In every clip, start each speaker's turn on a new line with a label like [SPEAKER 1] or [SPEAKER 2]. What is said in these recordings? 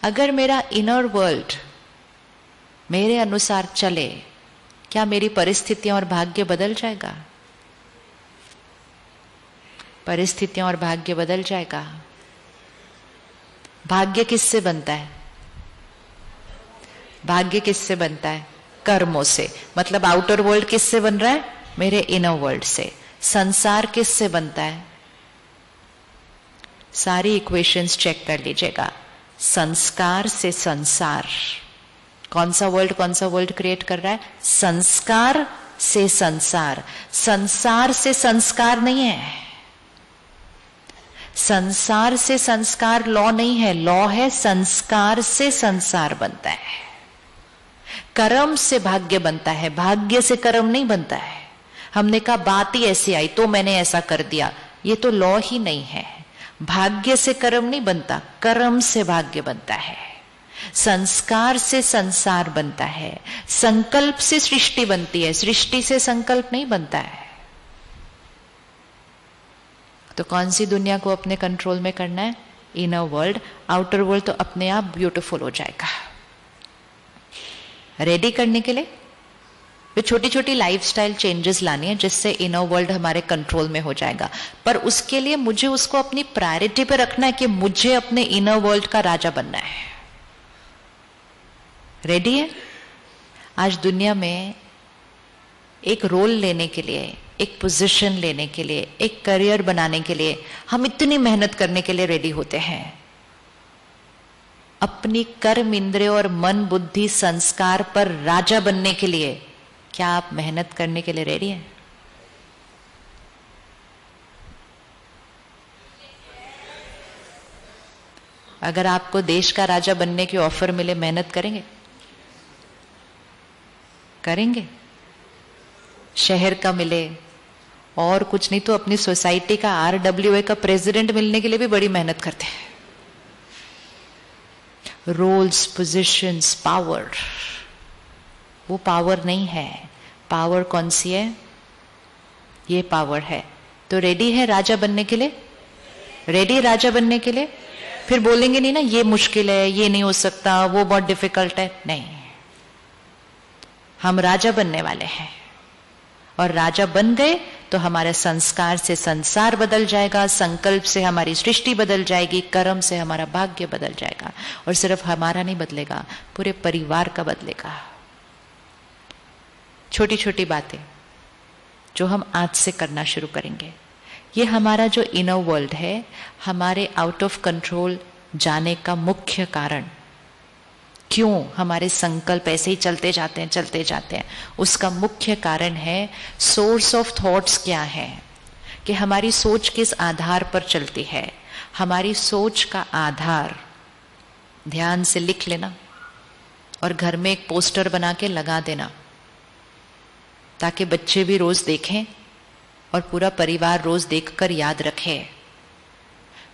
[SPEAKER 1] अगर मेरा inner world मेरे अनुसार चले, क्या मेरी परिस्थितियां और भाग्य बदल जाएगा? परिस्थितियां और भाग्य बदल जाएगा। भाग्य किससे बनता है? भाग्य किससे बनता है? कर्मों से। मतलब आउटर वर्ल्ड किससे बन रहा है? मेरे इनर वर्ल्ड से। संसार किससे बनता है? सारी इक्वेशंस चेक कर लीजिएगा। संस्कार से संसार। कौन सा वर्ल्ड क्रिएट कर रहा है? संस्कार से संसार। संसार से संस्कार नहीं है। संसार से संस्कार लॉ नहीं है, लॉ है संस्कार से संसार बनता है। कर्म से भाग्य बनता है, भाग्य से कर्म नहीं बनता है। हमने कहा बात ही ऐसी आई तो मैंने ऐसा कर दिया, ये तो लॉ ही नहीं है। भाग्य से कर्म नहीं बनता, कर्म से भाग्य बनता है। संस्कार से संसार बनता है, संकल्प से सृष्टि बनती है, सृष्टि से संकल्प नहीं बनता है। तो कौन सी दुनिया को अपने कंट्रोल में करना है? Inner world. आउटर वर्ल्ड तो अपने आप ब्यूटीफुल हो जाएगा। रेडी करने के लिए तो छोटी छोटी लाइफस्टाइल चेंजेस लानी है, जिससे इनर वर्ल्ड हमारे कंट्रोल में हो जाएगा। पर उसके लिए मुझे उसको अपनी प्रायोरिटी पे रखना है कि मुझे अपने इनर वर्ल्ड का राजा बनना है। रेडी है? आज दुनिया में एक रोल लेने के लिए, एक पोजीशन लेने के लिए, एक करियर बनाने के लिए हम इतनी मेहनत करने के लिए रेडी होते हैं। अपनी कर्म इंद्रिय और मन बुद्धि संस्कार पर राजा बनने के लिए क्या आप मेहनत करने के लिए रेडी हैं? अगर आपको देश का राजा बनने की ऑफर मिले, मेहनत करेंगे? करेंगे? शहर का मिले और कुछ नहीं तो अपनी सोसाइटी का RWA का प्रेसिडेंट मिलने के लिए भी बड़ी मेहनत करते हैं। रोल्स, पोजीशंस, पावर, वो पावर नहीं है। पावर कौन सी है? ये पावर है। तो रेडी है राजा बनने के लिए? रेडी राजा बनने के लिए? फिर बोलेंगे नहीं ना ये मुश्किल है, ये नहीं हो सकता, वो बहुत डिफिकल्ट है। नहीं, हम राजा बनने वाले हैं। और राजा बन गए तो हमारे संस्कार से संसार बदल जाएगा, संकल्प से हमारी सृष्टि बदल जाएगी, कर्म से हमारा भाग्य बदल जाएगा। और सिर्फ हमारा नहीं बदलेगा, पूरे परिवार का बदलेगा। छोटी छोटी बातें जो हम आज से करना शुरू करेंगे, ये हमारा जो इनर वर्ल्ड है, हमारे आउट ऑफ कंट्रोल जाने का मुख्य कारण, क्यों हमारे संकल्प ऐसे ही चलते जाते हैं, उसका मुख्य कारण है सोर्स ऑफ थॉट्स क्या है, कि हमारी सोच किस आधार पर चलती है। हमारी सोच का आधार ध्यान से लिख लेना और घर में एक पोस्टर बना के लगा देना, ताकि बच्चे भी रोज देखें और पूरा परिवार रोज देखकर याद रखे।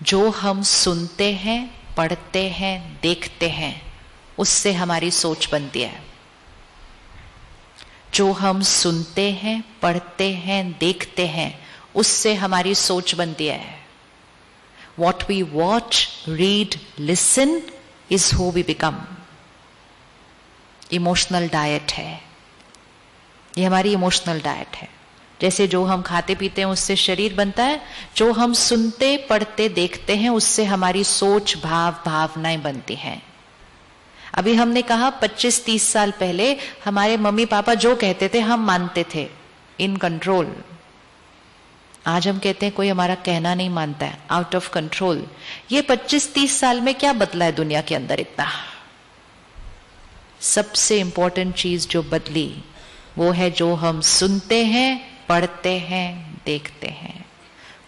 [SPEAKER 1] जो हम सुनते हैं, पढ़ते हैं, देखते हैं, उससे हमारी सोच बनती है। जो हम सुनते हैं, पढ़ते हैं, देखते हैं, उससे हमारी सोच बनती है। What we watch, read, listen is who we become. Emotional diet है ये, हमारी इमोशनल डाइट है। जैसे जो हम खाते पीते हैं उससे शरीर बनता है, जो हम सुनते, पढ़ते, देखते हैं, उससे हमारी सोच, भाव, भावनाएं बनती हैं। अभी हमने कहा 25-30 साल पहले हमारे मम्मी पापा जो कहते थे हम मानते थे, इन कंट्रोल। आज हम कहते हैं कोई हमारा कहना नहीं मानता है, आउट ऑफ कंट्रोल। ये 25-30 साल में क्या बदला है दुनिया के अंदर इतना? सबसे इंपॉर्टेंट चीज जो बदली वो है जो हम सुनते हैं, पढ़ते हैं, देखते हैं।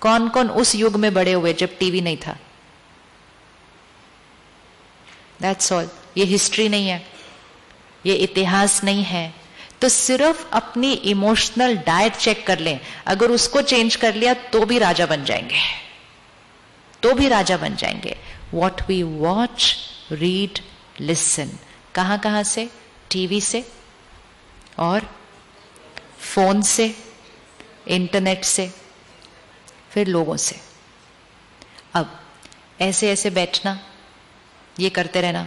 [SPEAKER 1] कौन कौन उस युग में बड़े हुए जब टीवी नहीं था? That's all. ये हिस्ट्री नहीं है, ये इतिहास नहीं है। तो सिर्फ अपनी इमोशनल डाइट चेक कर लें, अगर उसको चेंज कर लिया तो भी राजा बन जाएंगे, तो भी राजा बन जाएंगे। What we watch, read, listen, कहां कहां से? टीवी से और फोन से, इंटरनेट से, फिर लोगों से। अब ऐसे ऐसे बैठना, ये करते रहना।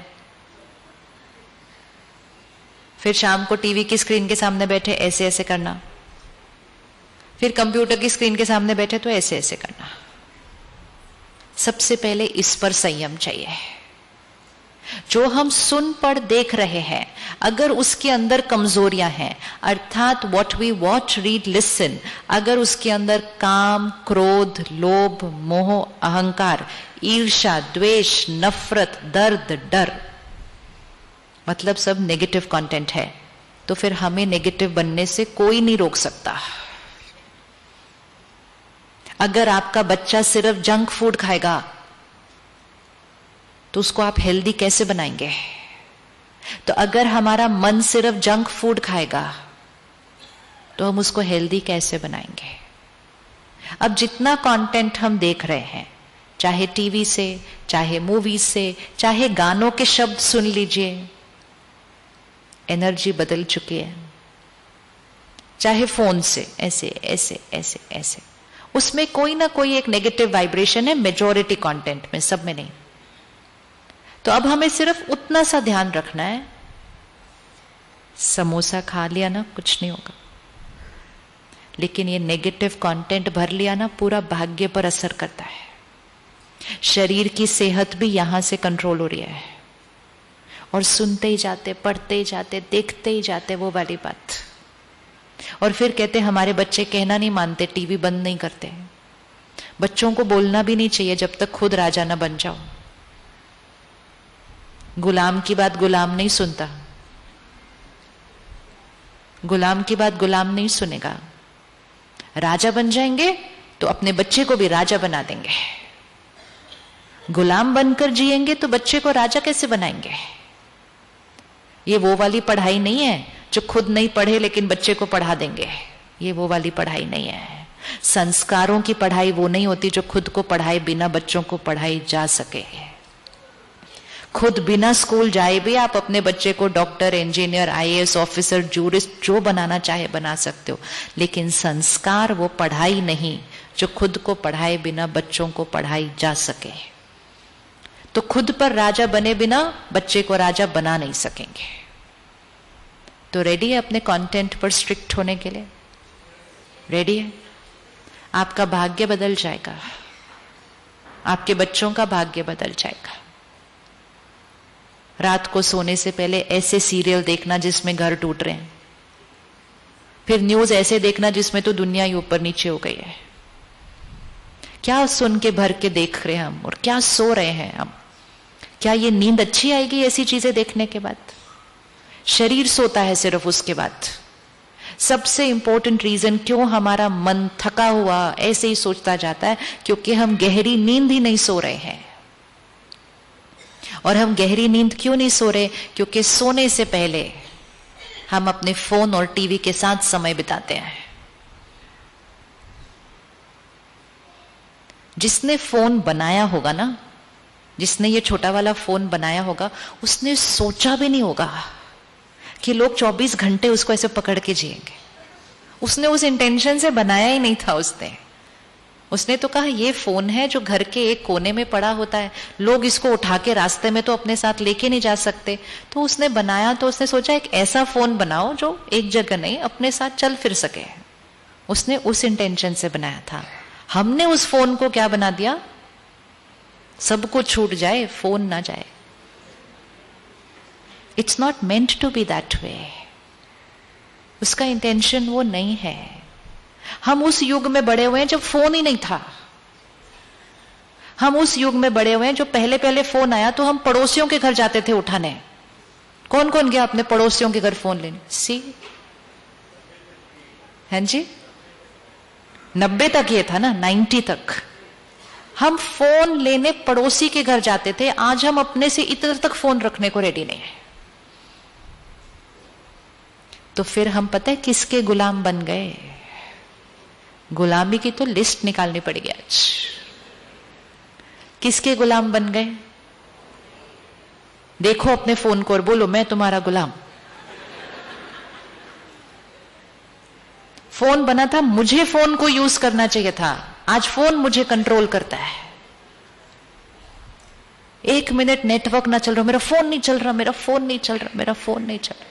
[SPEAKER 1] फिर शाम को टीवी की स्क्रीन के सामने बैठे ऐसे ऐसे करना, फिर कंप्यूटर की स्क्रीन के सामने बैठे तो ऐसे ऐसे करना। सबसे पहले इस पर संयम चाहिए। जो हम सुन पढ़ देख रहे हैं, अगर उसके अंदर कमजोरियां हैं, अर्थात what we watch read listen, अगर उसके अंदर काम, क्रोध, लोभ, मोह, अहंकार, ईर्ष्या, द्वेष, नफरत, दर्द, डर, मतलब सब नेगेटिव कंटेंट है, तो फिर हमें नेगेटिव बनने से कोई नहीं रोक सकता। अगर आपका बच्चा सिर्फ जंक फूड खाएगा तो उसको आप हेल्दी कैसे बनाएंगे? तो अगर हमारा मन सिर्फ जंक फूड खाएगा तो हम उसको हेल्दी कैसे बनाएंगे? अब जितना कंटेंट हम देख रहे हैं, चाहे टीवी से, चाहे मूवी से, चाहे गानों के शब्द सुन लीजिए, एनर्जी बदल चुकी है। चाहे फोन से ऐसे ऐसे ऐसे ऐसे, उसमें कोई ना कोई एक नेगेटिव वाइब्रेशन है, मेजॉरिटी कंटेंट में, सब में नहीं। तो अब हमें सिर्फ उतना सा ध्यान रखना है, समोसा खा लिया ना कुछ नहीं होगा, लेकिन ये नेगेटिव कंटेंट भर लिया ना पूरा भाग्य पर असर करता है। शरीर की सेहत भी यहां से कंट्रोल हो रही है। और सुनते ही जाते, पढ़ते ही जाते, देखते ही जाते वो वाली बात। और फिर कहते हमारे बच्चे कहना नहीं मानते, टीवी बंद नहीं करते। बच्चों को बोलना भी नहीं चाहिए जब तक खुद राजा ना बन जाओ। गुलाम की बात गुलाम नहीं सुनता, गुलाम की बात गुलाम नहीं सुनेगा। राजा बन जाएंगे तो अपने बच्चे को भी राजा बना देंगे। गुलाम बनकर जिएंगे तो बच्चे को राजा कैसे बनाएंगे? ये वो वाली पढ़ाई नहीं है जो खुद नहीं पढ़े लेकिन बच्चे को पढ़ा देंगे। ये वो वाली पढ़ाई नहीं है। संस्कारों की पढ़ाई वो नहीं होती जो खुद को पढ़ाए बिना बच्चों को पढ़ाई जा सके। खुद बिना स्कूल जाए भी आप अपने बच्चे को doctor, engineer, IAS officer, jurist जो बनाना चाहे बना सकते हो, लेकिन संस्कार वो पढ़ाई नहीं जो खुद को पढ़ाए बिना बच्चों को पढ़ाई जा सके। तो खुद पर राजा बने बिना बच्चे को राजा बना नहीं सकेंगे। तो रेडी है अपने कंटेंट पर स्ट्रिक्ट होने के लिए? रेडी है? आपका भाग्य बदल जाएगा, आपके बच्चों का भाग्य बदल जाएगा। रात को सोने से पहले ऐसे सीरियल देखना जिसमें घर टूट रहे हैं, फिर न्यूज ऐसे देखना जिसमें तो दुनिया ही ऊपर नीचे हो गई है। क्या सुन के भर के देख रहे हैं हम, और क्या सो रहे हैं हम? क्या ये नींद अच्छी आएगी ऐसी चीजें देखने के बाद? शरीर सोता है सिर्फ उसके बाद। सबसे इंपॉर्टेंट रीजन क्यों हमारा मन थका हुआ ऐसे ही सोचता जाता है, क्योंकि हम गहरी नींद ही नहीं सो रहे हैं। और हम गहरी नींद क्यों नहीं सो रहे? क्योंकि सोने से पहले हम अपने फोन और टीवी के साथ समय बिताते हैं। जिसने फोन बनाया होगा ना, जिसने ये छोटा वाला फोन बनाया होगा, उसने सोचा भी नहीं होगा कि लोग 24 घंटे उसको ऐसे पकड़ के जिएंगे। उसने उस इंटेंशन से बनाया ही नहीं था। उसने तो कहा ये फोन है जो घर के एक कोने में पड़ा होता है, लोग इसको उठा के रास्ते में तो अपने साथ लेके नहीं जा सकते। तो उसने बनाया, तो उसने सोचा एक ऐसा फोन बनाओ जो एक जगह नहीं अपने साथ चल फिर सके। उसने उस इंटेंशन से बनाया था। हमने उस फोन को क्या बना दिया? सब कुछ छूट जाए, फोन ना जाए। It's not meant to be that way. उसका इंटेंशन वो नहीं है। हम उस युग में बड़े हुए हैं जब फोन ही नहीं था। हम उस युग में बड़े हुए हैं जो पहले पहले फोन आया तो हम पड़ोसियों के घर जाते थे उठाने। कौन कौन गया अपने पड़ोसियों के घर फोन लेने? सी हैं जी, 90 तक ये था ना, 90 तक हम फोन लेने पड़ोसी के घर जाते थे। आज हम अपने से इधर तक फोन रखने को रेडी नहीं है। तो फिर हम पता है किसके गुलाम बन गए? गुलामी की तो लिस्ट निकालनी पड़ेगी आज। किसके गुलाम बन गए? देखो अपने फोन को और बोलो मैं तुम्हारा गुलाम। फोन बना था, मुझे फोन को यूज करना चाहिए था, आज फोन मुझे कंट्रोल करता है। 1 मिनट नेटवर्क ना चल रहा, मेरा फोन नहीं चल रहा, मेरा फोन नहीं चल रहा, मेरा फोन नहीं चल रहा।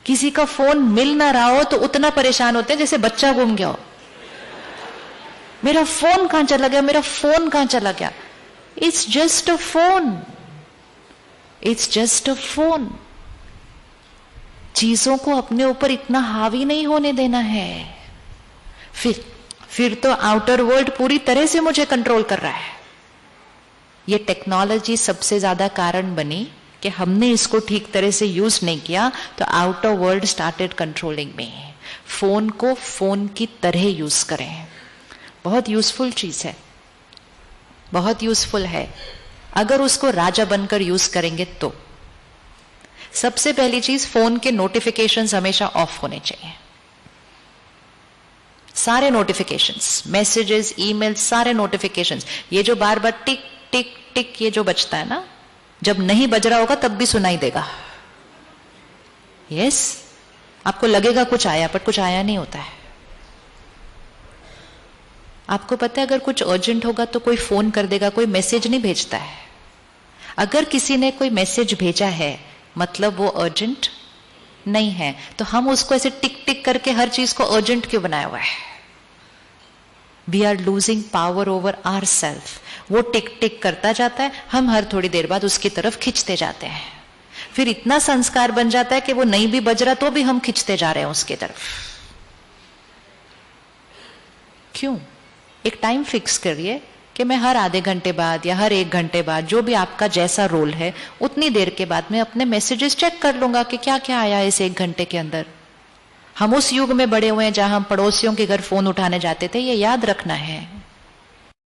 [SPEAKER 1] किसी का फोन मिल ना रहा हो तो उतना परेशान होते हैं जैसे बच्चा गुम गया हो। मेरा फोन कहां चला गया, मेरा फोन कहां चला गया। It's just a phone, it's just a phone. चीजों को अपने ऊपर इतना हावी नहीं होने देना है। फिर तो आउटर वर्ल्ड पूरी तरह से मुझे कंट्रोल कर रहा है। ये टेक्नोलॉजी सबसे ज्यादा कारण बनी कि हमने इसको ठीक तरह से यूज नहीं किया, तो आउटर वर्ल्ड स्टार्टेड कंट्रोलिंग मी। फोन को फोन की तरह यूज करें, बहुत यूजफुल चीज है, बहुत यूजफुल है। अगर उसको राजा बनकर यूज करेंगे तो सबसे पहली चीज, फोन के नोटिफिकेशंस हमेशा ऑफ होने चाहिए। सारे नोटिफिकेशंस, मैसेजेस, ईमेल, सारे नोटिफिकेशंस। ये जो बार बार टिक टिक टिक ये जो बजता है ना, जब नहीं बज रहा होगा तब भी सुनाई देगा। यस, आपको लगेगा कुछ आया, पर कुछ आया नहीं होता है। आपको पता है अगर कुछ अर्जेंट होगा तो कोई फोन कर देगा, कोई मैसेज नहीं भेजता है। अगर किसी ने कोई मैसेज भेजा है मतलब वो अर्जेंट नहीं है, तो हम उसको ऐसे टिक टिक करके हर चीज को अर्जेंट क्यों बनाया हुआ है। We are losing power over our self. वो टिक टिक करता जाता है, हम हर थोड़ी देर बाद उसकी तरफ खींचते जाते हैं। फिर इतना संस्कार बन जाता है कि वो नहीं भी बज रहा तो भी हम खींचते जा रहे हैं उसकी तरफ। क्यों? एक टाइम फिक्स करिए कि मैं हर आधे घंटे बाद या हर 1 घंटे बाद, जो भी आपका जैसा रोल है, उतनी देर के बाद मैं अपने मैसेजेस चेक कर लूंगा कि क्या क्या आया इस 1 घंटे के अंदर। हम उस युग में बड़े हुए हैं जहां हम पड़ोसियों के घर फोन उठाने जाते थे, ये याद रखना है।